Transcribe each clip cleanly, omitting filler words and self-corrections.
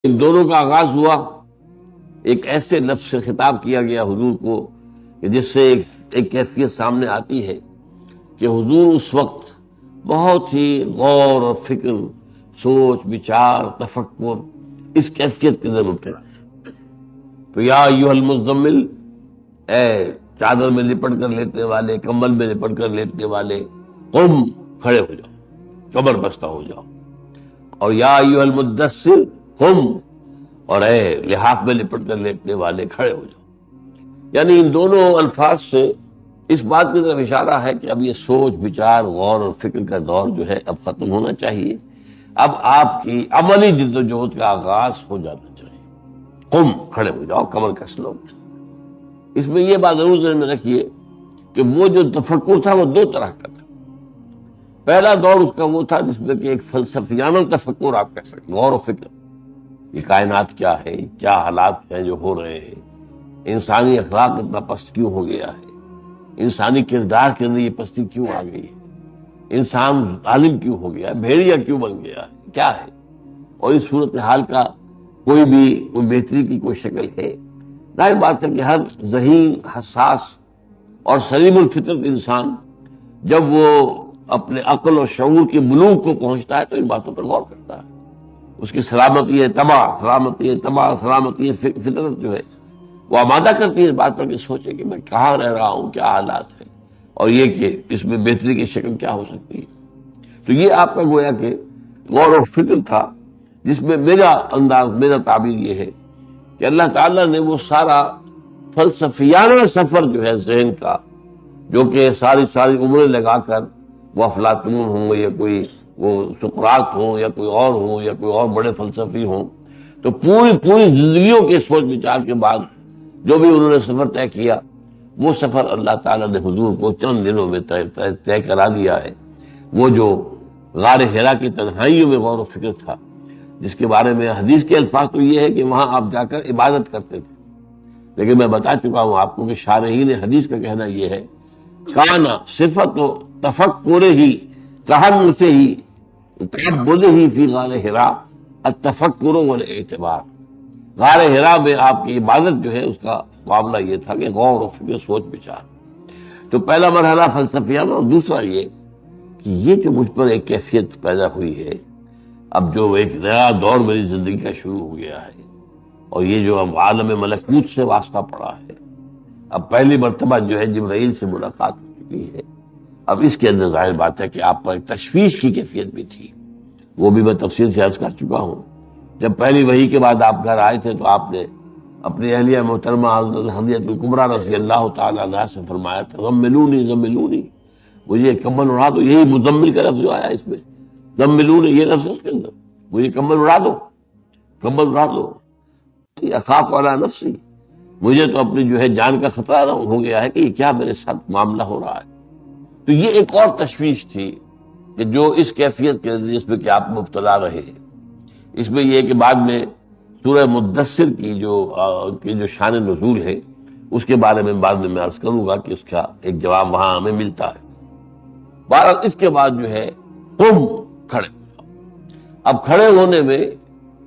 ان دونوں کا آغاز ہوا ایک ایسے لفظ سے خطاب کیا گیا حضور کو کہ جس سے ایک کیفیت سامنے آتی ہے کہ حضور اس وقت بہت ہی غور اور فکر، سوچ بچار، تفکر، اس کیفیت کی ضرورت ہے۔ تو یا ایھا المزمل، اے چادر میں لپٹ کر لیٹنے والے، کمبل میں لپٹ کر لیٹنے والے، قم، کھڑے ہو جاؤ، کمر بستہ ہو جاؤ۔ اور یا ایھا المدثر قم، اور اے لحاف میں لپٹ کر لیٹنے والے، کھڑے ہو جاؤ۔ یعنی ان دونوں الفاظ سے اس بات کی طرف اشارہ ہے کہ اب یہ سوچ بچار، غور اور فکر کا دور جو ہے اب ختم ہونا چاہیے، اب آپ کی عملی جد و جہد کا آغاز ہو جانا چاہیے۔ قم، کھڑے ہو جاؤ، کمر کس لو۔ اس میں یہ بات ضرور ذہن میں رکھیے کہ وہ جو تفکر تھا وہ دو طرح کا تھا۔ پہلا دور اس کا وہ تھا جس میں کہ ایک فلسفیانہ تفکر آپ کہہ سکتے، غور و فکر، یہ کائنات کیا ہے، کیا حالات ہیں جو ہو رہے ہیں، انسانی اخلاق اتنا پست کیوں ہو گیا ہے، انسانی کردار کے اندر یہ پستی کیوں آ گئی ہے، انسان ظالم کیوں ہو گیا ہے، بھیڑیا کیوں بن گیا ہے، کیا ہے، اور اس صورتحال کا کوئی بہتری کی کوئی شکل ہے۔ ظاہر بات ہے کہ ہر ذہین، حساس اور سلیم الفطرت انسان جب وہ اپنے عقل اور شعور کے بلوغ کو پہنچتا ہے تو ان باتوں پر غور کرتا ہے۔ اس کی سلامتی فطرت جو ہے وہ آمادہ کرتی ہے اس بات پر کہ سوچے کہ میں کہاں رہ رہا ہوں، کیا حالات ہیں، اور یہ کہ اس میں بہتری کی شکل کیا ہو سکتی ہے۔ تو یہ آپ کا گویا کہ غور و فکر تھا، جس میں میرا تعبیر یہ ہے کہ اللہ تعالیٰ نے وہ سارا فلسفیانہ سفر جو ہے ذہن کا، جو کہ ساری عمریں لگا کر وہ افلاطون ہوں یا کوئی وہ سقراط ہوں یا کوئی اور ہوں یا کوئی اور بڑے فلسفی ہوں، تو پوری زندگیوں کے سوچ وچار کے بعد جو بھی انہوں نے سفر طے کیا، وہ سفر اللہ تعالیٰ نے حضور کو چند دنوں میں طے کرا دیا ہے۔ وہ جو غار حرا کی تنہائیوں میں غور و فکر تھا، جس کے بارے میں حدیث کے الفاظ تو یہ ہے کہ وہاں آپ جا کر عبادت کرتے تھے، لیکن میں بتا چکا ہوں آپ کو کہ شارحین حدیث کا کہنا یہ ہے، کانا صفت و تفکر ہی کہن سے ہی تعبد ہی فی غار حرا التفکر والاعتبار۔ غار حرا میں آپ کی عبادت جو ہے اس کا معاملہ یہ تھا کہ غور و فکر، سوچ بچار۔ تو پہلا مرحلہ فلسفیانہ، اور دوسرا یہ کہ یہ جو مجھ پر ایک کیفیت پیدا ہوئی ہے، اب جو ایک نیا دور میری زندگی کا شروع ہو گیا ہے، اور یہ جو اب عالم ملکوت سے واسطہ پڑا ہے، اب پہلی مرتبہ جو ہے جبرائیل سے ملاقات ہو چکی ہے، اب اس کے اندر ظاہر بات ہے کہ آپ پر ایک تشویش کی کیفیت بھی تھی، وہ بھی میں تفصیل سے عرض کر چکا ہوں۔ جب پہلی وحی کے بعد آپ گھر آئے تھے تو آپ نے اپنی اہلیہ محترمہ حضرت خدیجہ الکبریٰ رضی اللہ تعالیٰ عنہا سے فرمایا تھا، زملونی زملونی، مجھے کمبل اڑا دو۔ یہی مزمل کا لفظ جو آیا اس میں، زملونی، یہ لفظ اس کے اندر، مجھے کمبل اڑا دو، کمبل اڑا دو، اخاف علی نفسی، مجھے تو اپنی جو ہے جان کا خطرہ ہو گیا ہے کہ یہ کیا میرے ساتھ معاملہ ہو رہا ہے۔ تو یہ ایک اور تشویش تھی کہ جو اس کیفیت کے جس میں کہ آپ مبتلا رہے ہیں۔ اس میں یہ کہ بعد میں سورہ مدثر کی جو شان نزول ہے، اس کے بارے میں بعد میں عرض کروں گا کہ اس کا ایک جواب وہاں ہمیں ملتا ہے۔ بہرحال اس کے بعد جو ہے قم، کھڑے ہو جاؤ۔ اب کھڑے ہونے میں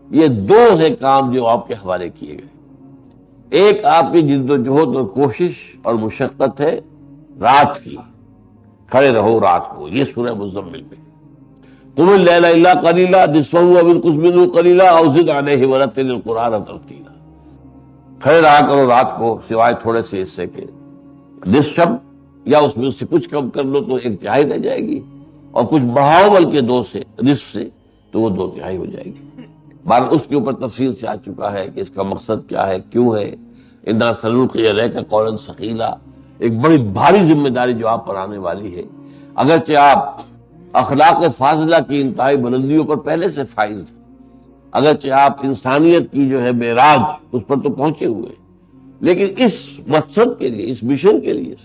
یہ دو ہے کام جو آپ کے حوالے کیے گئے۔ ایک آپ کی جد و جہد اور کوشش اور مشقت ہے رات کی، کھڑے رہو رات کو، یہ سورہ مزمل میں، قم اللیل الا قلیلا نصفہ او انقص منہ قلیلا او زد علیہ ورتل القرآن ترتیلا۔ کھڑے رہا کرو رات کو سوائے تھوڑے سے حصے کے، نصف شب یا اس میں سے کچھ کم کر لو تو ایک تہائی رہ جائے گی، اور کچھ بڑھاؤ بلکہ دو سے، نصف سے، تو وہ دو تہائی ہو جائے گی۔ بار اس کے اوپر تفصیل سے آ چکا ہے کہ اس کا مقصد کیا ہے، کیوں ہے۔ انا سنلقی علیک قولا ثقیلا، ایک بڑی بھاری ذمہ داری جو آپ پر آنے والی ہے۔ اگرچہ آپ اخلاق فاضلہ کی انتہائی بلندیوں پر پہلے سے فائز ہیں، اگرچہ آپ انسانیت کی جو ہے معراج اس پر تو پہنچے ہوئے، لیکن اس مقصد کے لیے، اس مشن کے لیے،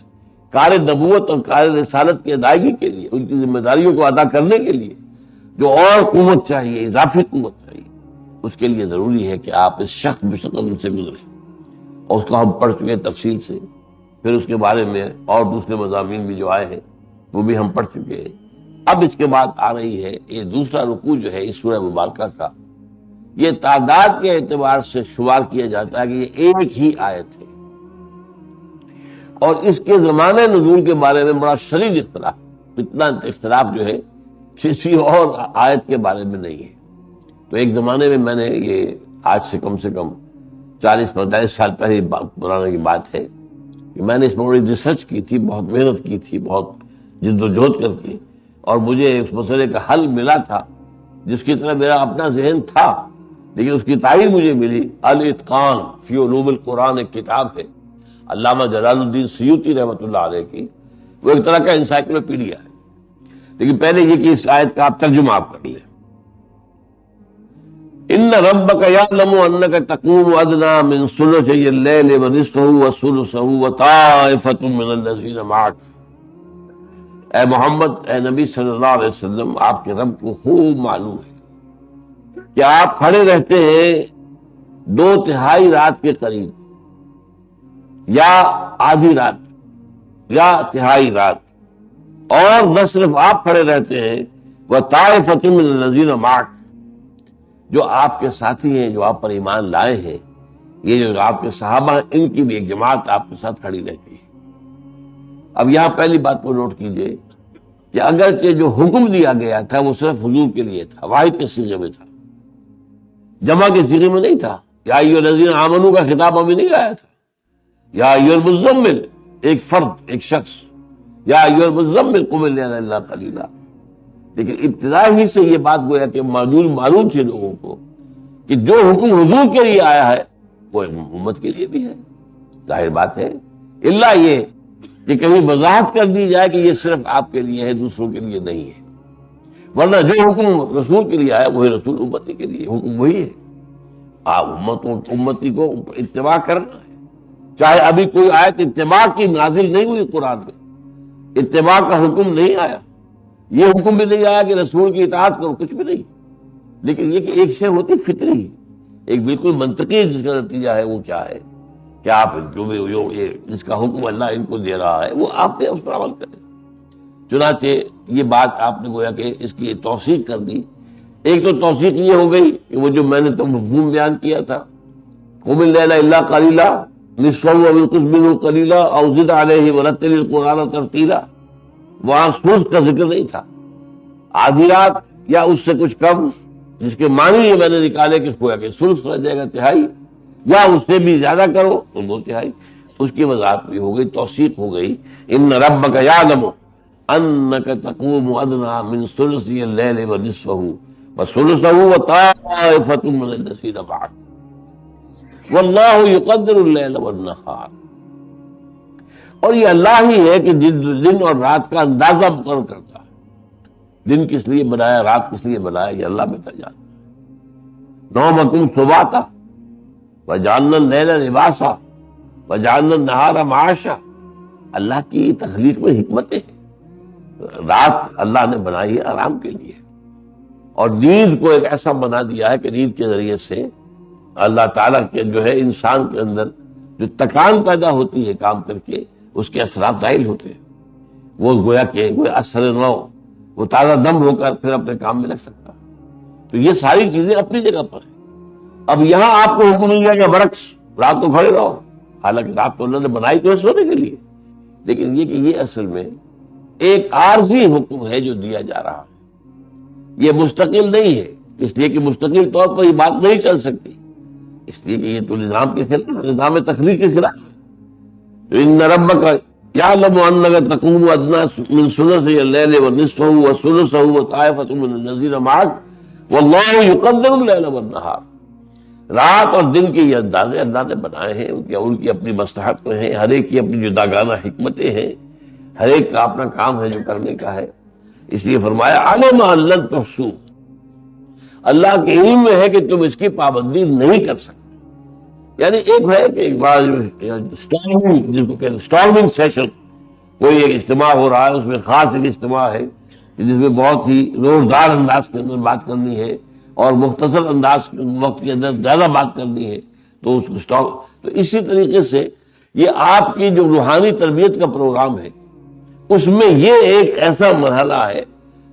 کار نبوت اور کار رسالت کی ادائیگی کے لیے، ان کی ذمہ داریوں کو ادا کرنے کے لیے جو اور قوت چاہیے، اضافی قوت چاہیے، اس کے لیے ضروری ہے کہ آپ اس شخص بشقل سے گزریں، اور اس کو ہم پڑھ چکے ہیں تفصیل سے۔ پھر اس کے بارے میں اور دوسرے مضامین بھی جو آئے ہیں وہ بھی ہم پڑھ چکے ہیں۔ اب اس کے بعد آ رہی ہے یہ دوسرا رکوع جو ہے اس سورہ مبارکہ کا، یہ تعداد کے اعتبار سے شمار کیا جاتا ہے کہ یہ ایک ہی آیت ہے، اور اس کے زمانے نزول کے بارے میں بڑا شدید اختلاف، اتنا اختلاف جو ہے کسی اور آیت کے بارے میں نہیں ہے۔ تو ایک زمانے میں نے یہ آج سے کم 40-45 سال پہلے پرانے کی بات ہے کہ میں نے اس میں بڑی ریسرچ کی تھی، بہت محنت کی تھی، بہت جد و جہد کر کے، اور مجھے اس مسئلے کا حل ملا تھا جس کی طرح میرا اپنا ذہن تھا، لیکن اس کی تائید مجھے ملی۔ الاتقان فی علوم القرآن ایک کتاب ہے علامہ جلال الدین سیوطی رحمۃ اللہ علیہ کی، وہ ایک طرح کا انسائکلوپیڈیا ہے۔ لیکن پہلے یہ کہ اس آیت کا آپ ترجمہ آپ کر لیں۔ ان ربک یعلم انک تقوم ادنی من ثلثی اللیل ونصفہ وثلثہ وطائفۃ من الذین معک، اے محمد، اے نبی صلی اللہ علیہ وسلم، آپ کے رب کو خوب معلوم ہے کہ آپ کھڑے رہتے ہیں 2/3 رات کے قریب، یا آدھی رات، یا تہائی رات، اور نہ صرف آپ کھڑے رہتے ہیں، وطائفۃ من الذین معک، جو آپ کے ساتھی ہیں، جو آپ پر ایمان لائے ہیں، یہ جو آپ کے صحابہ ہیں، ان کی بھی ایک جماعت آپ کے ساتھ کھڑی رہتی ہے۔ اب یہاں پہلی بات کو نوٹ کیجئے کہ اگرچہ جو حکم دیا گیا تھا وہ صرف حضور کے لیے تھا، واحد کے صیغے میں تھا، جمع کے صیغے میں نہیں تھا۔ یا ایھا الذین آمنوا کا خطاب ابھی نہیں آیا تھا۔ یا ایھا المزمل، ایک فرد، ایک شخص، یا ایھا المزمل قم اللیل الا قلیلا۔ لیکن ابتدا ہی سے یہ بات گویا کہ معلوم تھی لوگوں کو کہ جو حکم حضور کے لیے آیا ہے وہ امت کے لیے بھی ہے، ظاہر بات ہے، الا یہ کہ کہیں وضاحت کر دی جائے کہ یہ صرف آپ کے لیے ہے، دوسروں کے لیے نہیں ہے۔ ورنہ جو حکم رسول کے لیے آیا وہی رسول امتی کے لیے، حکم وہی ہے۔ امتی کو اتباع کرنا ہے، چاہے ابھی کوئی آیت اتباع کی نازل نہیں ہوئی قرآن میں، اتباع کا حکم نہیں آیا، یہ حکم بھی نہیں آیا کہ رسول کی اطاعت کرو، کچھ بھی نہیں، لیکن یہ کہ ایک شے ہوتی فطری، ایک بالکل منطقی جس کا نتیجہ ہے وہ کیا ہے کہ آپ جو بھی جس کا حکم اللہ ان کو دے رہا ہے وہ آپ نے اس پر عمل کریں۔ چنانچہ یہ بات آپ نے گویا کہ اس کی توثیق کر دی۔ ایک تو توثیق یہ ہو گئی کہ وہ جو میں نے تو مفہوم بیان کیا تھا، قم اللیل الا قلیلا نصفہ او انقص منہ قلیلا او زد علیہ ورتل القرآن ترتیلا، وہاں ثلث کا ذکر نہیں تھا، آدھی رات یا اس سے کچھ کم، جس کے معنی یہ میں نے نکالے کہ اس کو کہ ثلث رہ جائے گا، تہائی، یا اس سے بھی زیادہ کرو تو 2/3۔ اس کی وضاحت بھی ہو گئی، توثیق ہو گئی۔ ان ربک یعلم انک تقوم ادنی من ثلثی اللیل ونصفہ وثلثہ وطائفۃ من الذین معک واللہ یقدر اللیل والنہار۔ اور یہ اللہ ہی ہے کہ دن اور رات کا اندازہ مقرر کرتا ہے، دن کس لیے بنایا، رات کس لیے بنایا، یہ اللہ بہتر جانتا ہے۔ نومکم سباتا وجعلنا اللیل لباسا وجعلنا النہار معاشا، اللہ کی تخلیق میں حکمتیں ہیں۔ رات اللہ نے بنائی ہے آرام کے لیے، اور نیند کو ایک ایسا بنا دیا ہے کہ نیند کے ذریعے سے اللہ تعالیٰ کے جو ہے انسان کے اندر جو تکان پیدا ہوتی ہے کام کر کے، اس کے اثرات ظاہر ہوتے ہیں، وہ گویا کہ اثر نو، وہ تازہ دم ہو کر پھر اپنے کام میں لگ سکتا ہے۔ تو یہ ساری چیزیں اپنی جگہ پر ہیں۔ اب یہاں آپ کو حکم مل گیا کہ برعکس رات کو کھڑے رہو، حالانکہ رات تو اللہ نے بنائی تو ہے سونے کے لیے، لیکن یہ کہ یہ اصل میں ایک عارضی حکم ہے جو دیا جا رہا ہے، یہ مستقل نہیں ہے، اس لیے کہ مستقل طور پر یہ بات نہیں چل سکتی، اس لیے کہ یہ تو نظام کے خلاف، نظام تخلیق کے خلاف۔ ان ربک یعلم انک تقوم ادنی من ثلثی اللیل ونصفہ وثلثہ وطائفۃ من الذین معک واللہ یقدر اللیل والنہار۔ رات اور دن کے یہ اندازے اللہ نے بنائے ہیں، ان کی اپنی مصلحت ہیں، ہر ایک کی اپنی جداگانہ حکمتیں ہیں، ہر ایک کا اپنا کام ہے جو کرنے کا ہے۔ اس لیے فرمایا علم ان لن تحصوہ، اللہ کے علم میں ہے کہ تم اس کی پابندی نہیں کر سکتے۔ یعنی ایک ہے کہ ایک بار اسٹارمنگ، جس کو کہتے ہیں اسٹارمنگ سیشن، کوئی ایک اجتماع ہو رہا ہے، اس میں خاص ایک اجتماع ہے جس میں بہت ہی زوردار انداز کے اندر بات کرنی ہے اور مختصر انداز وقت کے اندر زیادہ بات کرنی ہے، تو اس کو تو اسی طریقے سے یہ آپ کی جو روحانی تربیت کا پروگرام ہے، اس میں یہ ایک ایسا مرحلہ ہے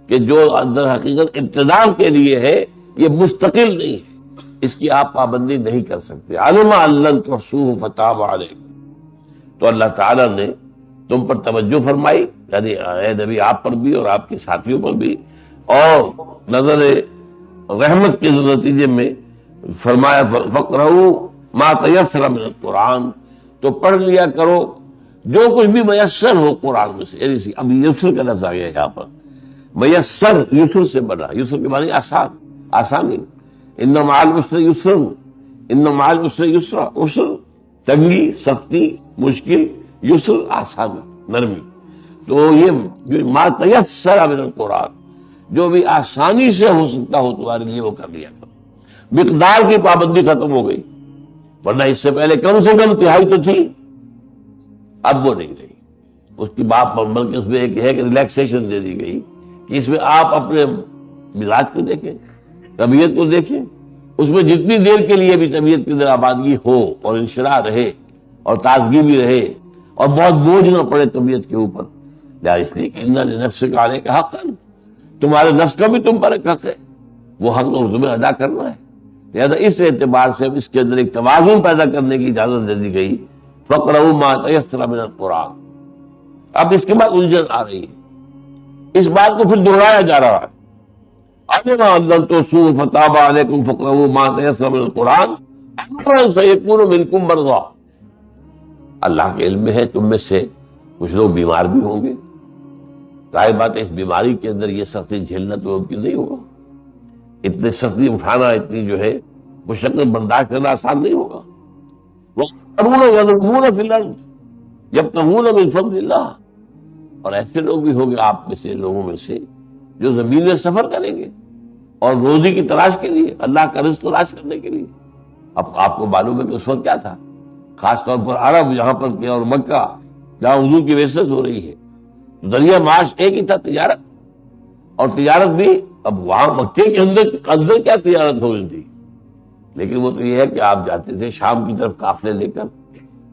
کہ جو در حقیقت ابتداء کے لیے ہے، یہ مستقل نہیں ہے، اس کی آپ پابندی نہیں کر سکتے. علم ان لن تحصوه فتاب علیکم. تو اللہ تعالیٰ نے تم پر توجہ فرمائی، یعنی اے نبی آپ پر بھی اور آپ کے ساتھیوں پر بھی، اور نظر رحمت کے نتیجے میں فرمایا فقرؤوا ما تیسر من القرآن، تو پڑھ لیا کرو جو کچھ بھی میسر ہو قرآن میں سے. یعنی اب یسر کا لفظ آ گیا یہاں پر، میسر یسر سے بنا، یسر کے معنی آسان، آسانی. ان مع العسر یسرا، ان مع العسر یسرا، عسر تنگی، سختی، مشکل، یسر آسانی، نرمی. تو یہ جو ما تیسر من القرآن، جو بھی آسانی سے ہو سکتا ہو تمہارے لیے وہ کر لیا کرو. مقدار کی پابندی ختم ہو گئی، ورنہ اس سے پہلے کم سے کم تہائی تو تھی، اب وہ نہیں رہی. اس کی بات بلکہ اس میں ایک ہے کہ ریلیکسیشن دے دی گئی کہ اس میں آپ اپنے مزاج کو دیکھیں، طبیعت کو دیکھیں، اس میں جتنی دیر کے لیے بھی طبیعت کے اندر آبادگی ہو اور انشراح رہے اور تازگی بھی رہے اور بہت بوجھ نہ پڑے طبیعت کے اوپر. اس لیے کہ ان لنفسک علیک حقا، تمہارے نفس کا بھی تم پر ایک حق ہے، وہ حق تو تمہیں ادا کرنا ہے. لہٰذا اس اعتبار سے اس کے اندر ایک توازن پیدا کرنے کی اجازت دے دی گئی. فقرؤوا ما تیسر من القرآن. اب اس کے بعد الجھن آ رہی ہے، اس بات کو پھر دہرایا جا رہا ہے. علم ان لن تحصوه فتاب علیکم فقرؤوا ما تیسر من القرآن سیکون منکم مرضی. اللہ کے علم میں ہے تم میں سے کچھ لوگ بیمار بھی ہوں گے. ظاہر بات ہے اس بیماری کے اندر یہ سختی جھیلنا تو ممکن نہیں ہوگا، اتنی سختی اٹھانا، اتنی جو ہے مشقت برداشت کرنا آسان نہیں ہوگا. وَآخَرُونَ يَضْرِبُونَ فِي الْأَرْضِ يَبْتَغُونَ مِن فَضْلِ اللَّهِ. اور ایسے لوگ بھی ہوں گے آپ میں سے، لوگوں میں سے، جو زمین میں سفر کریں گے اور روزی کی تلاش کے لیے، اللہ کا رزق تلاش کرنے کے لیے. اب آپ کو معلوم ہے کہ اس وقت کیا تھا، خاص طور پر عرب یہاں پر کیا، اور مکہ جہاں حضور کی بعثت ہو رہی ہے، ذریعہ معاش ایک ہی تھا، تجارت. اور تجارت بھی اب وہاں مکے کے اندر کیا تجارت ہو رہی تھی، لیکن وہ تو یہ ہے کہ آپ جاتے تھے شام کی طرف قافلے لے کر،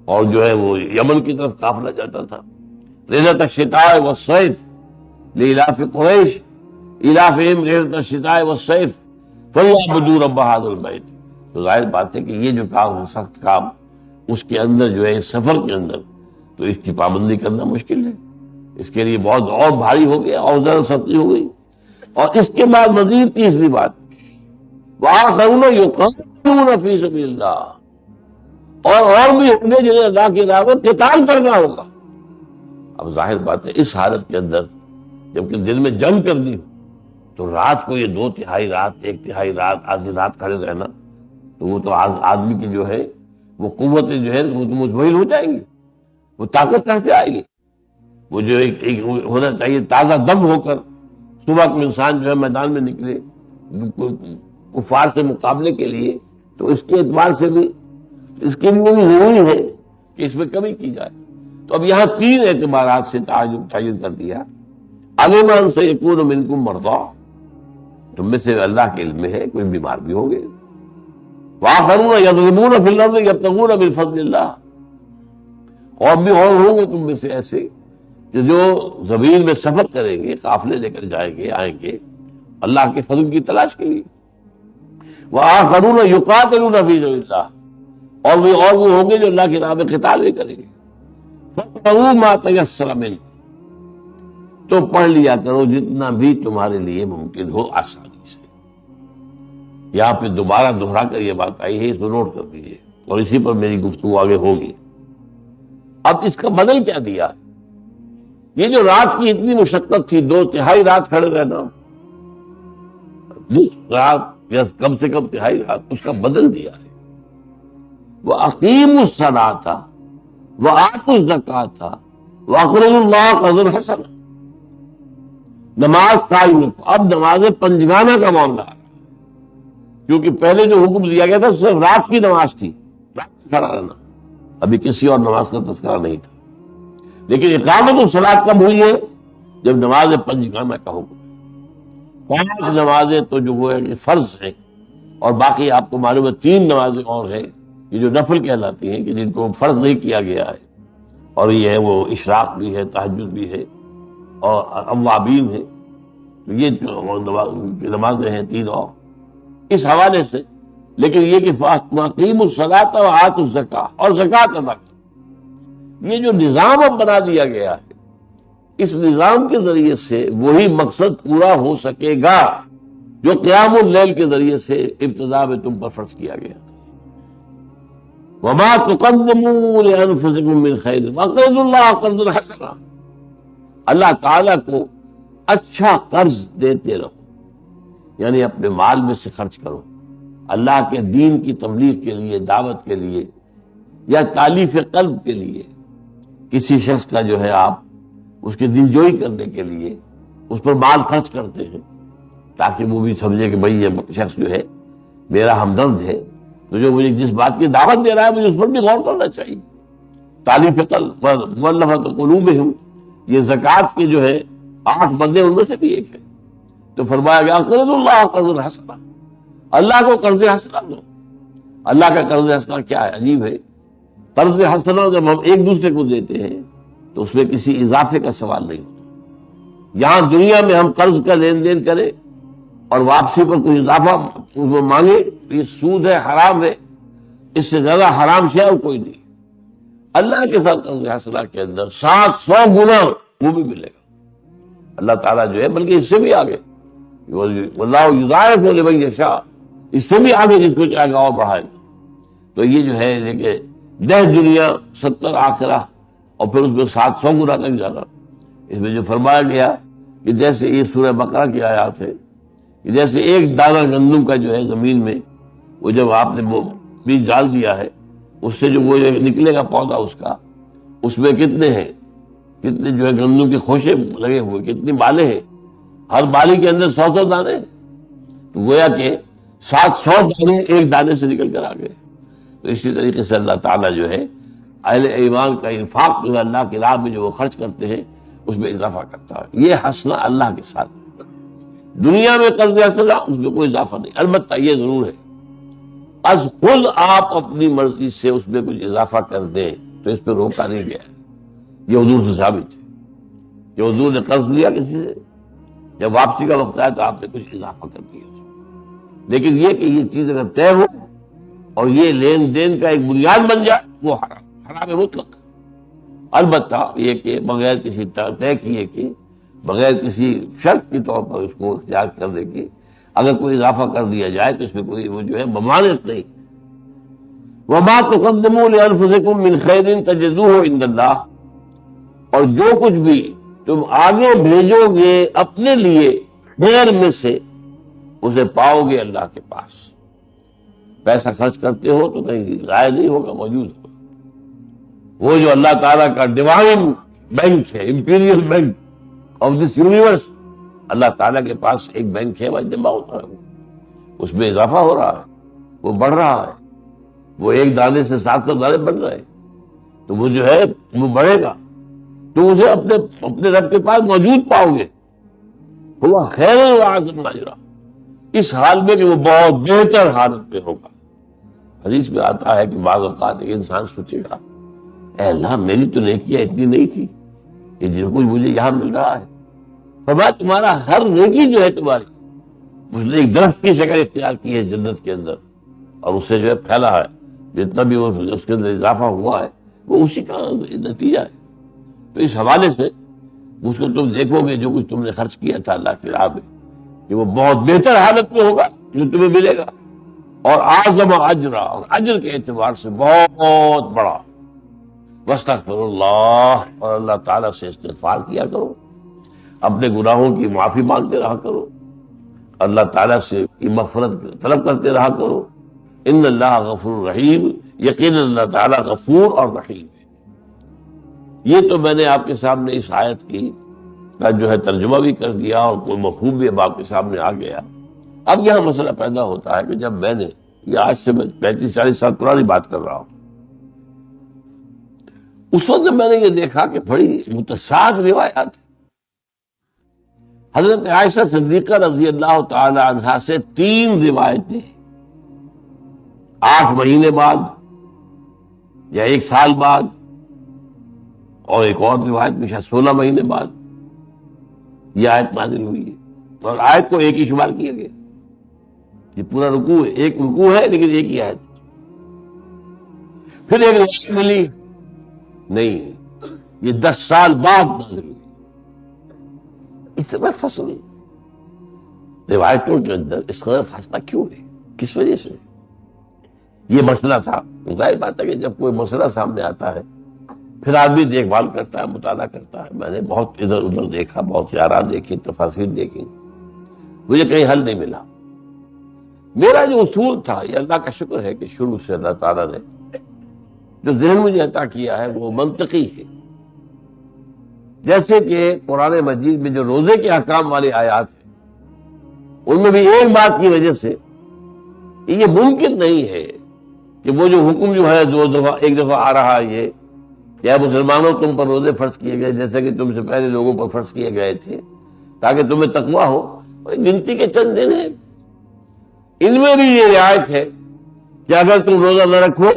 اور جو ہے وہ یمن کی طرف قافلہ جاتا تھا. رحلۃ الشتاء والصیف لإیلاف قریش ایلافہم رحلۃ الشتاء والصیف فلیعبدوا رب ھذا البیت. تو ظاہر بات ہے کہ یہ جو کام ہے، سخت کام، اس کے اندر جو ہے سفر کے اندر تو اس کی پابندی کرنا مشکل ہے. اس کے لیے بہت اور بھاری ہو گیا اور زیادہ سختی ہو گئی. اور اس کے بعد مزید تیسری بات، وآخرون یقاتلون فی سبیل اللہ، اور بھی ہوں گے جنہیں اللہ کی راہ میں قتال کرنا ہوگا. اب ظاہر بات ہے اس حالت کے اندر جبکہ دل میں جنگ کرنی ہو تو رات کو یہ 2/3 رات، 1/3 رات، آدھی رات کھڑے رہنا، تو وہ تو آدمی کی جو ہے وہ قوتیں جو ہے وہ تو مزمحل ہو جائیں گی. وہ طاقت کہاں سے آئے گی؟ وہ جو ایک ہونا چاہیے تازہ دم ہو کر صبح کو انسان جو ہے میدان میں نکلے کفار سے مقابلے کے لیے، تو اس کے اعتبار سے بھی اس کے لیے بھی ضروری ہے کہ اس میں کمی کی جائے. تو اب یہاں 3 اعتبارات سے تعین کر دیا. علم ان سیکون منکم مرضی، تم میں سے اللہ کے علم میں ہے کوئی بیمار بھی ہوں گے. وآخرون یضربون فی الارض یبتغون من فضل اللہ، اور بھی اور ہوں گے تم میں سے ایسے کہ جو زمین میں سفر کریں گے، قافلے لے کر جائیں گے، آئیں گے اللہ کے فضل کی تلاش کے لیے. وآخرون یقاتلون فی سبیل اللہ، اور بھی ہوں گے جو اللہ کی راہ میں قتال بھی کریں گے. فَقْرَؤُوا مَا تَيَسَّرَ مِنْهُ، تو پڑھ لیا کرو جتنا بھی تمہارے لیے ممکن ہو آسانی سے. یہاں پہ دوبارہ دہرا کر یہ بات آئی ہے، اس کو نوٹ کر دیجیے، اور اسی پر میری گفتگو آگے ہوگی. اب اس کا بدل کیا دیا؟ یہ جو رات کی اتنی مشقت تھی، 2/3 رات کھڑے رہنا، رات یا کم سے کم 1/3 رات، اس کا بدل دیا ہے. وَأَقِیمُوا الصَّلَاةَ وَآتُوا الزَّکَاةَ وَأَقْرِضُوا اللَّهَ قَرْضًا حَسَنًا. نماز قائم رکھو. اب نماز پنجگانہ کا معاملہ ہے، کیونکہ پہلے جو حکم دیا گیا تھا صرف رات کی نماز تھی، رات میں کھڑا رہنا، ابھی کسی اور نماز کا تذکرہ نہیں تھا. لیکن اقامت الصلاۃ کب ہوئی ہے؟ جب نماز پنجگانہ کا حکم. 5 نمازیں تو جو وہ ہے فرض ہیں، اور باقی آپ کو معلوم ہے 3 نمازیں اور ہیں یہ جو نفل کہلاتی ہیں، کہ جن کو فرض نہیں کیا گیا ہے. اور یہ ہے وہ اشراق بھی ہے، تہجد بھی ہے، اور اوابین ہے. یہ نمازیں ہیں 3 اور. اس حوالے سے لیکن یہ کہ وَأَقِیمُوا الصَّلَاةَ وَآتُوا الزَّکَاةَ، اور زکوٰۃ ادا کرو. یہ جو نظام اب بنا دیا گیا ہے، اس نظام کے ذریعے سے وہی مقصد پورا ہو سکے گا جو قیام اللیل کے ذریعے سے ابتدا میں تم پر فرض کیا گیا. وَمَا تُقَدِّمُوا لِأَنفُسِكُم مِّن خَيْرٍ وَأَقْرِضُوا اللَّهَ قَرْضًا حَسَنًا، اللہ تعالیٰ کو اچھا قرض دیتے رہو، یعنی اپنے مال میں سے خرچ کرو اللہ کے دین کی تبلیغ کے لیے، دعوت کے لیے، یا تالیف قلب کے لیے. کسی شخص کا جو ہے آپ اس کی دلجوئی کرنے کے لیے اس پر مال خرچ کرتے ہیں تاکہ وہ بھی سمجھے کہ بھئی یہ شخص جو ہے میرا ہمدرد ہے، تو جو مجھے جس بات کی دعوت دے رہا ہے مجھے اس پر بھی غور کرنا چاہیے. تالیف قلب مؤلفۃ قلوبہم، یہ زکوٰۃ کے جو ہے 8 بندے ان میں سے بھی ایک ہے. تو فرمایا گیا اقرضوا اللہ قرضا حسنا، اللہ کو قرض حسنا دو. اللہ کا قرض حسنا کیا ہے؟ عجیب ہے. قرض حسنا جب ہم ایک دوسرے کو دیتے ہیں تو اس میں کسی اضافے کا سوال نہیں ہوتا. یہاں دنیا میں ہم قرض کا لین دین کریں اور واپسی پر کوئی اضافہ اس میں مانگے، یہ سود ہے، حرام ہے. اس سے زیادہ حرام شے اور کوئی نہیں. اللہ کے ساتھ قرض حسنا کے اندر 700 گنا وہ بھی ملے گا. اللہ تعالیٰ جو ہے بلکہ اس سے بھی آگے، واللہ یضاعف لمن یشاء، اس سے بھی آگے جس کو چاہے گا اور بڑھائے گا. تو یہ جو ہے کہ 10 دنیا 70 آخرہ اور پھر اس میں 700 گنا تک جانا. اس میں جو فرمایا گیا کہ جیسے یہ سورہ بقرہ کی آیات ہے کہ جیسے ایک دانہ گندم کا جو ہے زمین میں وہ جب آپ نے وہ بیج ڈال دیا ہے، اس سے جو وہ نکلے گا پودا اس کا، اس میں کتنے ہیں، کتنے جو ہے گندم کے خوشے لگے ہوئے، کتنی بالیں ہیں، ہر بالی کے اندر 100 دانے. تو گویا کہ 700 دانے ایک دانے سے نکل کر آ گئے. تو اسی طریقے سے اللہ تعالیٰ جو ہے اہل ایمان کا انفاق جو ہے اللہ کی راہ میں جو وہ خرچ کرتے ہیں اس میں اضافہ کرتا ہے. یہ حسنہ اللہ کے ساتھ. دنیا میں قرض حسنہ اس میں کوئی اضافہ نہیں. البتہ یہ ضرور ہے از خود آپ اپنی مرضی سے اس میں کچھ اضافہ کر دیں تو اس پہ روکا نہیں گیا. یہ حضور سے ثابت ہے کہ حضور نے قرض لیا کسی سے، جب واپسی کا وقت آیا تو آپ نے کچھ اضافہ کر دیا. لیکن یہ کہ یہ چیز اگر طے ہو اور یہ لین دین کا ایک بنیاد بن جائے وہ حرام مطلق. البتہ یہ کہ بغیر کسی طے کیے کہ بغیر کسی شرط کے طور پر اس کو اختیار کرنے کی اگر کوئی اضافہ کر دیا جائے تو اس میں کوئی وہ جو ہے ممانعت نہیں. وَمَا تُقَدِّمُوا لِأَنفُسِكُم مِّن خَيْرٍ تَجِدُوهُ عِندَ اللَّهِ، اور جو کچھ بھی تم آگے بھیجو گے اپنے لیے خیر میں سے اسے پاؤ گے اللہ کے پاس. پیسہ خرچ کرتے ہو تو کہیں ضائع نہیں ہوگا، موجود ہوگا. وہ جو اللہ تعالیٰ کا ڈیوائن بینک ہے، imperial bank of this universe, اللہ تعالیٰ کے پاس ایک بینک ہے، جمع ہوتا ہے، اس میں اضافہ ہو رہا ہے، وہ بڑھ رہا ہے. وہ ایک دانے سے 700 دانے بڑھ رہے ہیں تو وہ جو ہے وہ بڑھے گا تو اسے اپنے رب کے پاس موجود پاؤ گے. ہوا خیر وعظم اجرا، اس حال میں کہ وہ بہت بہتر حالت میں ہوگا. حدیث میں آتا ہے کہ بعض اوقات ایک انسان سوچے گا اے اللہ میری تو نیکیاں اتنی نہیں تھی کہ جن کو مجھے یہاں مل رہا ہے. فرمایا تمہارا ہر نیکی جو ہے تمہاری اس نے ایک درخت کی شکل اختیار کی ہے جنت کے اندر اور اس سے جو ہے پھیلا ہے. جتنا بھی اس کے اندر اضافہ ہوا ہے وہ اسی کا نتیجہ ہے. تو اس حوالے سے اس کو تم دیکھو گے جو کچھ تم نے خرچ کیا تھا اللہ کی راہ میں کہ وہ بہت بہتر حالت میں ہوگا جو تمہیں ملے گا، اور اعظم اجرا، اور اجر کے اعتبار سے بہت بڑا. واستغفر اللہ، اور اللہ تعالیٰ سے استغفار کیا کرو، اپنے گناہوں کی معافی مانگتے رہا کرو، اللہ تعالیٰ سے کی مغفرت طلب کرتے رہا کرو. ان اللہ غفور رحیم، یقین اللہ تعالیٰ غفور اور رحیم ہے. یہ تو میں نے آپ کے سامنے اس آیت کی کا جو ہے ترجمہ بھی کر دیا اور کوئی مفہوم بھی اب آپ کے سامنے آ گیا. اب یہاں مسئلہ پیدا ہوتا ہے کہ جب میں نے یہ آج سے 35-40 سال پرانی بات کر رہا ہوں، اس وقت میں نے یہ دیکھا کہ بڑی متضاد روایات ہیں. حضرت عائشہ صدیقہ رضی اللہ تعالی عنہا سے 3 روایتیں 8 مہینے بعد یا 1 سال بعد، اور ایک اور روایت میں شاید 16 مہینے بعد یہ آیت نازل ہوئی ہے، اور آیت کو ایک ہی شمار کیا گیا. یہ پورا رکوع ایک رکوع ہے لیکن ایک ہی آیت. پھر ایک روایت ملی نہیں یہ 10 سال بعد نازل ہوئی. اتنا فصل روایتوں کے اندر اس قدر فاصلہ کیوں ہے؟ کس وجہ سے؟ یہ مسئلہ تھا. ظاہر بات ہے کہ جب کوئی مسئلہ سامنے آتا ہے پھر آدمی دیکھ بھال کرتا ہے، مطالعہ کرتا ہے. میں نے بہت ادھر ادھر دیکھا، بہت سی آراء دیکھی، تفاسیر دیکھی، مجھے کہیں حل نہیں ملا. میرا جو اصول تھا، یہ اللہ کا شکر ہے کہ شروع سے اللہ تعالیٰ نے جو ذہن مجھے عطا کیا ہے وہ منطقی ہے. جیسے کہ قرآن مجید میں جو روزے کے احکام والی آیات ہیں ان میں بھی ایک بات کی وجہ سے یہ ممکن نہیں ہے کہ وہ جو حکم جو ہے ایک دفعہ آ رہا ہے یہ یا مسلمانوں تم پر روزے فرض کیے گئے جیسے کہ تم سے پہلے لوگوں پر فرض کیے گئے تھے تاکہ تمہیں تقویٰ ہو. گنتی کے چند دن ہیں، ان میں بھی یہ رعایت ہے کہ اگر تم روزہ نہ رکھو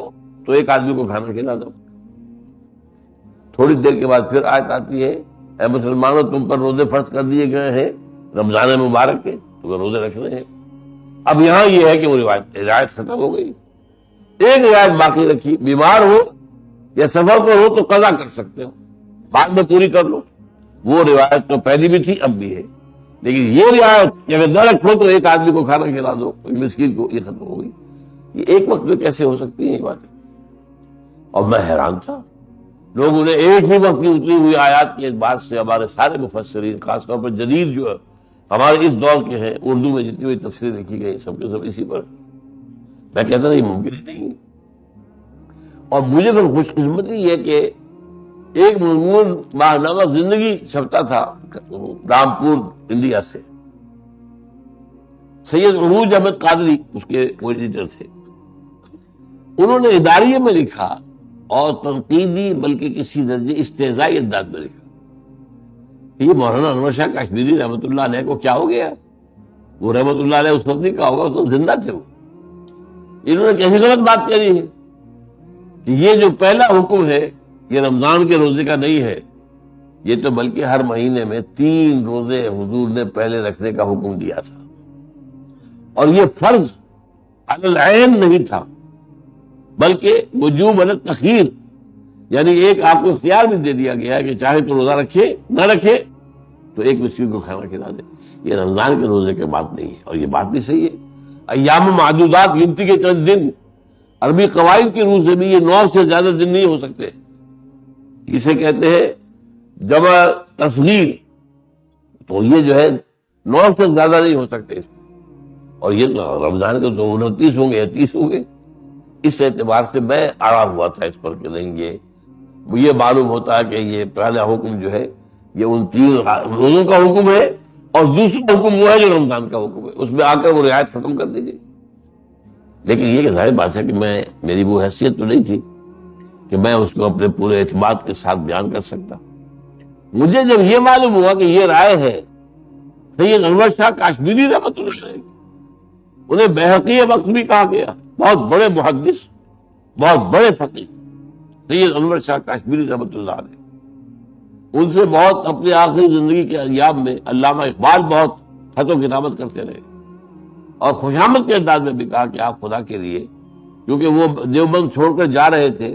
تو ایک آدمی کو کھانا کھلا دو. تھوڑی دیر کے بعد پھر آیت آتی ہے اے مسلمانوں تم پر روزے فرض کر دیے گئے ہیں رمضان مبارک کے، تمہیں روزے رکھنے ہیں. اب یہاں یہ ہے کہ وہ رعایت ختم ہو گئی. ایک رعایت باقی رکھی، بیمار ہو یا سفر پر ہو تو قضا کر سکتے ہو، بعد میں پوری کر لو. وہ روایت تو پہلی بھی تھی اب بھی ہے، لیکن یہ رعایت کہ اگر نہ رکھو تو ایک آدمی کو کھانا کھلا دو، ایک مسکین کو، یہ ختم ہو گئی. یہ ایک وقت میں کیسے ہو سکتی ہیں یہ باتیں؟ اور میں حیران تھا. لوگوں نے ایک ہی وقت کی اتری ہوئی آیات کے اعتبار سے ہمارے سارے مفسرین، خاص طور پر جدید جو ہے ہمارے اس دور کے ہیں، اردو میں جتنی ہوئی تفسیریں لکھی گئی سب کے سب اسی پر. میں کہتا نہیں ممکن ہی نہیں. اور مجھے پھر خوش قسمتی ہے کہ ایک مضمون ماہنامہ زندگی چھپتا تھا رامپور انڈیا سے، سید عروج احمد قادری اس کے ایڈیٹر تھے. انہوں نے اداریے میں لکھا اور تنقیدی بلکہ کسی درجے استہزائی انداز میں لکھا یہ مولانا انور شاہ کشمیری رحمۃ اللہ علیہ کو کیا ہو گیا. وہ رحمۃ اللہ علیہ اس وقت نہیں کہا ہوگا، اس وقت زندہ تھے. وہ انہوں نے کیسی غلط بات کری ہے کہ یہ جو پہلا حکم ہے یہ رمضان کے روزے کا نہیں ہے، یہ تو بلکہ ہر مہینے میں 3 روزے حضور نے پہلے رکھنے کا حکم دیا تھا. اور یہ فرض علی العین نہیں تھا بلکہ وجوب علی التخییر، یعنی ایک آپ کو اختیار بھی دے دیا گیا ہے کہ چاہے تو روزہ رکھے نہ رکھے تو ایک مسکین کو کھانا کھلا دے. یہ رمضان کے روزے کی بات نہیں ہے، اور یہ بات بھی صحیح ہے. ایام معدودات، گنتی کے چند دن، عربی قواعد کی روح سے بھی یہ 9 سے زیادہ دن نہیں ہو سکتے. اسے کہتے ہیں جمع تصغیر، تو یہ جو ہے 9 سے زیادہ نہیں ہو سکتے. اور یہ رمضان کے تو 29 ہوں گے یا 30 ہوں گے. اس اعتبار سے میں آڑا ہوا تھا اس پر کہ نہیں یہ معلوم ہوتا ہے کہ یہ پہلا حکم جو ہے یہ ان 3 روزوں کا حکم ہے اور دوسرا حکم وہ ہے جو رمضان کا حکم ہے، اس میں آ کر وہ رعایت ختم کر دیجیے. لیکن یہ کہ ظاہر بات ہے کہ میری وہ حیثیت تو نہیں تھی کہ میں اس کو اپنے پورے اعتماد کے ساتھ بیان کر سکتا. مجھے جب یہ معلوم ہوا کہ یہ رائے ہے سید انور شاہ کاشمیری رحمۃ اللہ علیہ، انہیں بیہقی وقت بھی کہا گیا، بہت بڑے محدث، بہت بڑے فقیہ سید انور شاہ کاشمیری رحمۃ اللہ علیہ. ان سے بہت اپنی آخری زندگی کے ایام میں علامہ اقبال بہت خط و کتابت کرتے رہے اور خوشامد کے انداز میں بھی کہا کہ آپ خدا کے لیے، کیونکہ وہ دیوبند چھوڑ کر جا رہے تھے،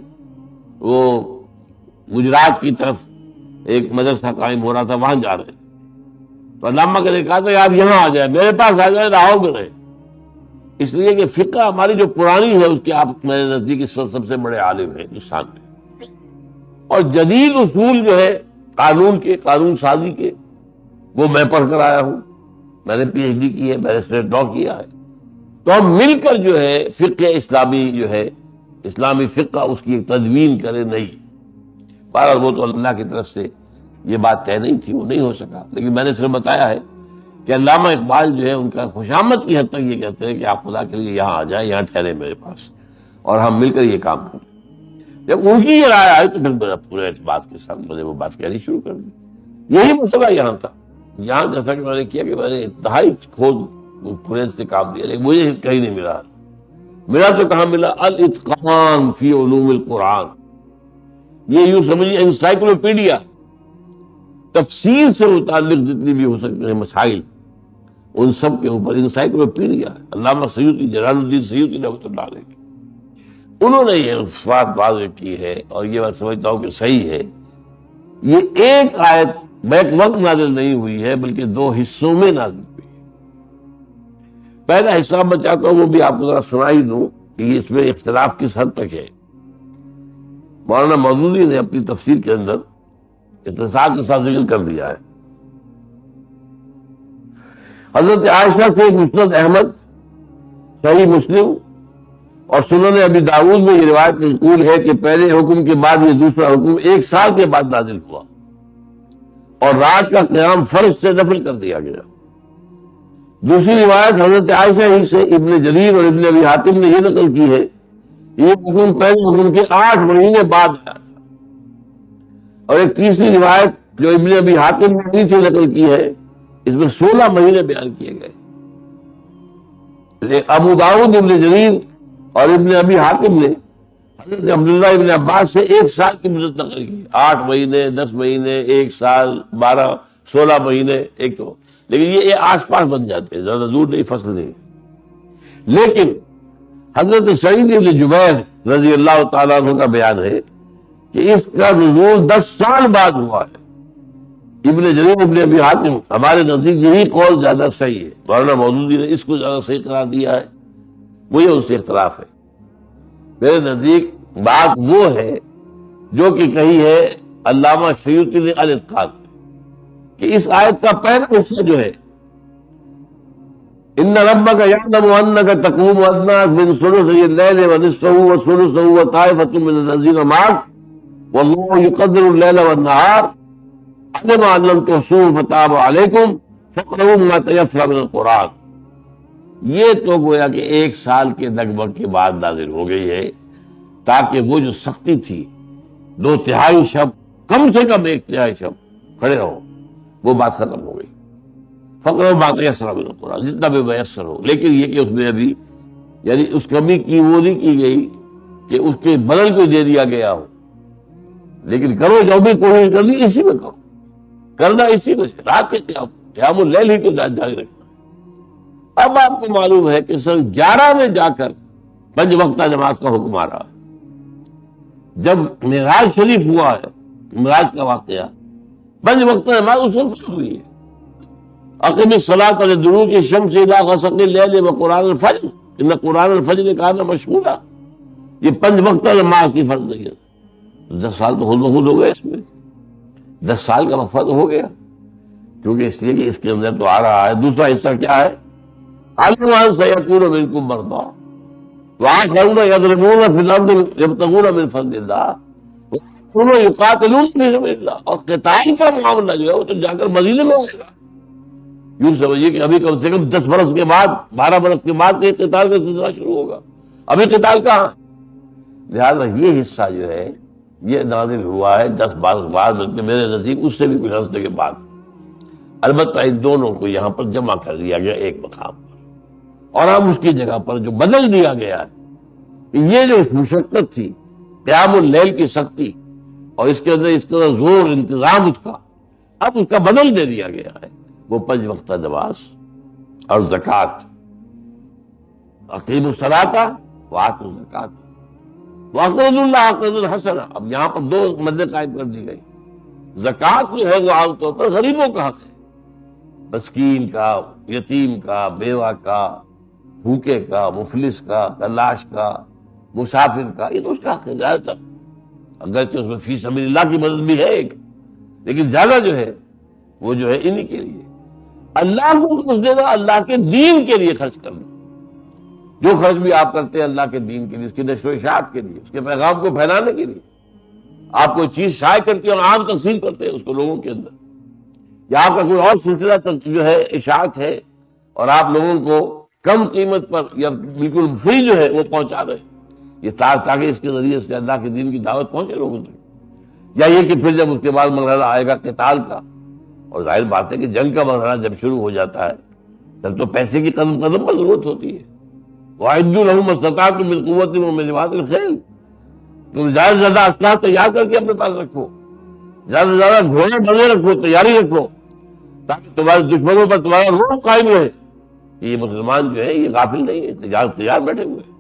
وہ گجرات کی طرف ایک مدرسہ قائم ہو رہا تھا، وہاں جا رہے تھے. تو علامہ نے کہا تھا کہ آپ یہاں آ جائیں، میرے پاس آ جائیں، لاہور میں رہے. اس لیے کہ فقہ ہماری جو پرانی ہے اس کے آپ میرے نزدیک اس وقت سب سے بڑے عالم ہیں ہندوستان میں. اور جدید اصول جو ہے قانون سازی کے، وہ میں پڑھ کر آیا ہوں. میں نے پی ایچ ڈی کی ہے، بیرسٹریٹ لا کیا ہے. تو ہم مل کر جو ہے فقہ اسلامی جو ہے اسلامی فقہ اس کی ایک تدوین کرے. نہیں بہرحال وہ تو اللہ کی طرف سے یہ بات طے نہیں تھی، وہ نہیں ہو سکا. لیکن میں نے صرف بتایا ہے کہ علامہ اقبال جو ہے ان کا خوشامد کی حد تک یہ کہتے ہیں کہ آپ خدا کے لیے یہاں آ جائیں، یہاں ٹھہرے میرے پاس، اور ہم مل کر یہ کام کریں. جب ان کی یہ رائے آئی تو پھر میرا پورے اعتماد کے ساتھ مجھے وہ بات کہنی شروع کر دی. یہی مسئلہ یہاں تھا. یہاں جیسا کہ میں نے کیا کہ میں نے انتہائی کھود پورے سے کام دیا، لیکن مجھے کہیں نہیں ملا تو کہاں ملا؟ الاتقان فی علوم القرآن. یہ یوں سمجھیے انسائکلوپیڈیا، تفسیر سے متعلق جتنی بھی ہو سکتے ہیں مسائل ان سب کے اوپر انسائکلوپیڈیا ہے، علامہ سیوطی، جلال الدین سیوطی رحمۃ اللہ علیہ کی، انہوں نے یہ بات واضح کی ہے، اور یہ میں سمجھتا ہوں کہ صحیح ہے۔ یہ ایک آیت بیک وقت نازل نہیں ہوئی ہے، بلکہ دو حصوں میں نازل ہوئی ہے۔ پہلا حصہ میں چاہتا ہوں وہ بھی آپ کو ذرا سنا ہی دوں کہ اس میں اختلاف کس حد تک ہے۔ مولانا مودودی نے اپنی تفسیر کے اندر اختصار کے ساتھ ذکر کر دیا ہے۔ حضرت عائشہ سے مسند احمد، صحیح مسلم اور سنن ابی داؤد میں یہ روایت منقول ہے کہ پہلے حکم کے بعد یہ دوسرا حکم 1 سال کے بعد نازل ہوا، اور رات کا قیام فرض سے نفل کر دیا گیا۔ دوسری روایت حضرت عائشہ ہی سے ابن جریر اور ابن ابی حاتم نے یہ نقل کی ہے کہ یہ حکم پہلے حکم کے 8 مہینے بعد آیا تھا، اور ایک تیسری روایت جو ابن ابی حاتم نے نیچے نقل کی ہے، اس میں 16 مہینے بیان کیے گئے۔ ابو داؤد، ابن جریر اور ابن ابی حاتم نے حضرت عبداللہ ابن عباس سے 1 سال کی مدت نقل کی، 8 مہینے، 10 مہینے، 1 سال، 12، 16 مہینے، ایک تو، لیکن یہ آس پاس بن جاتے ہیں، زیادہ دور نہیں، فصل نہیں۔ لیکن حضرت سعید ابن جبیر رضی اللہ تعالیٰ عنہ کا بیان ہے کہ اس کا نزول 10 سال بعد ہوا ہے۔ ابن جریر، ابن ابی حاتم، ہمارے نزدیک یہی قول زیادہ صحیح ہے، مولانا مودودی نے اس کو زیادہ صحیح قرار دیا ہے، وہی ان سے اختلاف ہے۔ میرے نزدیک بات وہ ہے جو کہ کہی ہے علامہ سیوطی نے الاتقان، کہ اس آیت کا پہلا حصہ جو ہے ان ربک یعلم انک تقوم ادنی من ثلثی اللیل ونصفہ وثلثہ وطائفۃ من الذین معک واللہ یقدر اللیل والنہار علم ان لم تحصوه فتاب علیکم فاقرؤوا ما تیسر من القرآن۔ یہ تو گویا کہ 1 سال کے لگ بھگ کے بعد نازل ہو گئی ہے، تاکہ وہ جو سختی تھی 2/3 شب، کم سے کم 1/3 شب کھڑے رہو، وہ بات ختم ہو گئی۔ فقرؤوا ما تیسر من القرآن، جتنا بھی میسر ہو۔ لیکن یہ کہ اس میں ابھی یعنی اس کمی کی وہ نہیں کی گئی کہ اس کے بدل کو دے دیا گیا ہو، لیکن کرو جو بھی کوشش کرنی اسی میں کرو، کرنا اسی میں، رات کے قیام اللیل ہی کو جاری رکھنا۔ اب آپ کو معلوم ہے کہ سن 11 میں جا کر 5 وقتہ نماز کا حکم آ رہا ہے۔ جب معراج شریف ہوا ہے، معراج کا واقعہ، 5 وقتہ نماز اس وقت ہوئی ہے۔ اقم الصلاۃ لدلوک الشمس الی غسق اللیل وقرآن الفجر ان قرآن الفجر کان مشہودا، یہ 5 وقتہ نماز کی فرض ہے۔ 10 سال تو خود بخود ہو گئے، اس میں 10 سال کا وقفہ تو ہو گیا، کیونکہ اس لیے کہ اس کے اندر تو آ رہا ہے۔ دوسرا حصہ کیا ہے؟ علم ان سیکون منکم مرضی وآخرون یضربون فی الارض یبتغون من فضل اللہ وآخرون یقاتلون فی سبیل اللہ، اور قتال کا معاملہ جو ہے وہ تو جا کر مدینے میں ہوگا۔ یوں سمجھیے کہ ابھی کم سے کم 10 برس کے بعد، 12 برس کے بعد کے قتال کا سلسلہ شروع ہوگا، ابھی قتال کہاں؟ لہذا یہ حصہ جو ہے یہ نازل ہوا ہے 10 برس بعد، بلکہ میرے نزدیک اس سے بھی کچھ عرصے کے بعد۔ البتہ ان دونوں کو یہاں پر جمع کر دیا گیا ایک مقام پر، اور اب اس کی جگہ پر جو بدل دیا گیا ہے کہ یہ جو مشقت تھی، قیام اللیل کی سختی، اور اس کے اندر اس طرح زور انتظام اس کا، اب اس کا بدل دے دیا گیا ہے، وہ 5 وقتہ نماز اور زکوٰۃ۔ اقیموا الصلاۃ وآتوا الزکاۃ واقرضوا اللہ قرضا حسنا۔ اب یہاں پر 2 مدیں قائم کر دی گئی۔ زکوٰۃ جو ہے وہ عام طور پر غریبوں کا حق ہے، مسکین کا، یتیم کا، بیوہ کا، بھوکے کا، مفلس کا، تلاش کا، مسافر کا، یہ تو اس کا حق ہے زیادہ تر، اگرچہ اس میں فی سبیل اللہ کی مدد بھی ہے ایک، لیکن زیادہ جو ہے وہ جو ہے انہی کے لیے۔ اللہ کو خرچ دینا، اللہ کے دین کے لیے خرچ کرنا، جو خرچ بھی آپ کرتے ہیں اللہ کے دین کے لیے، اس کی نشر و اشاعت کے لیے، اس کے پیغام کو پھیلانے کے لیے۔ آپ کوئی چیز شائع کر کے اور عام تقسیم کرتے ہیں اس کو لوگوں کے اندر، یا آپ کا کوئی اور سلسلہ جو ہے اشاعت ہے، اور آپ لوگوں کو کم قیمت پر یا بالکل فری جو ہے وہ پہنچا رہے ہیں، یہ تاکہ اس کے ذریعے سے اللہ کے دین کی دعوت پہنچے لوگوں تک۔ یا یہ کہ پھر جب اس کے بعد مرحلہ آئے گا قتال کا، اور ظاہر بات ہے کہ جنگ کا مرحلہ جب شروع ہو جاتا ہے تب تو پیسے کی قدم قدم پر ضرورت ہوتی ہے۔ وَأَعِدُّوا لَهُم مَّا اسْتَطَعْتُم مِّن قُوَّةٍ وَمِن رِّبَاطِ الْخَيْلِ، تم زیادہ سے زیادہ اسلحہ تیار کر کے اپنے پاس رکھو، زیادہ سے زیادہ گھوڑے بندے رکھو، تیاری رکھو، تاکہ تمہارے دشمنوں پر تمہارا روب قائم رہے۔ یہ مسلمان جو ہے یہ غافل نہیں ہے، تیار بیٹھے ہوئے ہیں،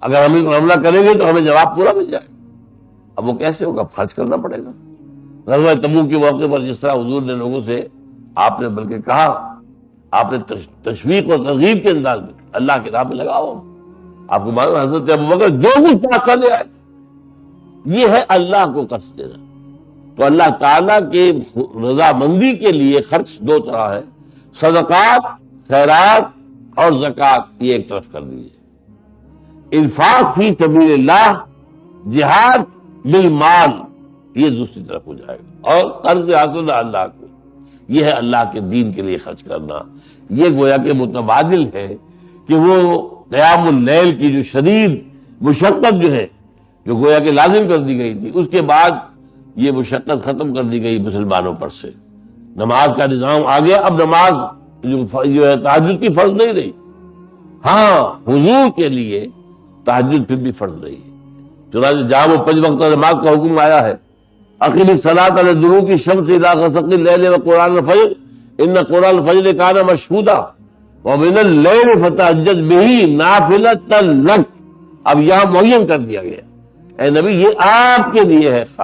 اگر ہم اس پر حملہ کریں گے تو ہمیں جواب پورا مل جائے گا۔ اب وہ کیسے ہوگا؟ خرچ کرنا پڑے گا۔ غزوہ تبوک کے موقع پر جس طرح حضور نے لوگوں سے، آپ نے بلکہ کہا، آپ نے تشویق اور ترغیب کے انداز میں اللہ کی راہ میں لگاؤ۔ آپ کو معلوم حضرت ابوبکر جو کچھ پاس کر لے آئے، یہ ہے اللہ کو قرض دینا۔ تو اللہ تعالیٰ کے رضامندی کے لیے خرچ دو طرح ہے، صدقات، خیرات اور زکوٰۃ، یہ ایک طرف کر دیجیے۔ انفاق فی سبیل اللہ، جہاد بالمال، یہ دوسری طرف ہو جائے گا، اور قرض حاصل اللہ کو، یہ ہے اللہ کے دین کے لیے خرچ کرنا۔ یہ گویا کہ متبادل ہے کہ وہ قیام اللیل کی جو شدید مشقت جو ہے، جو گویا کہ لازم کر دی گئی تھی، اس کے بعد یہ مشقت ختم کر دی گئی مسلمانوں پر سے، نماز کا نظام آ گیا۔ اب نماز جو ہے تہجد کی فرض نہیں رہی، ہاں حضور کے لیے تہجد پھر بھی فرض نہیں ہے۔ چنانچہ جہاں وہ 5 وقت نماز کا حکم آیا ہے، اقیم الصلاۃ لدلوک الشمس الی غسق اللیل وقرآن الفجر ان قرآن الفجر کان مشہودا ومن اللیل فتہجد بہ نافلۃ لک۔ اب یہاں معین کر دیا گیا، اے نبی یہ آپ کے لیے ہے،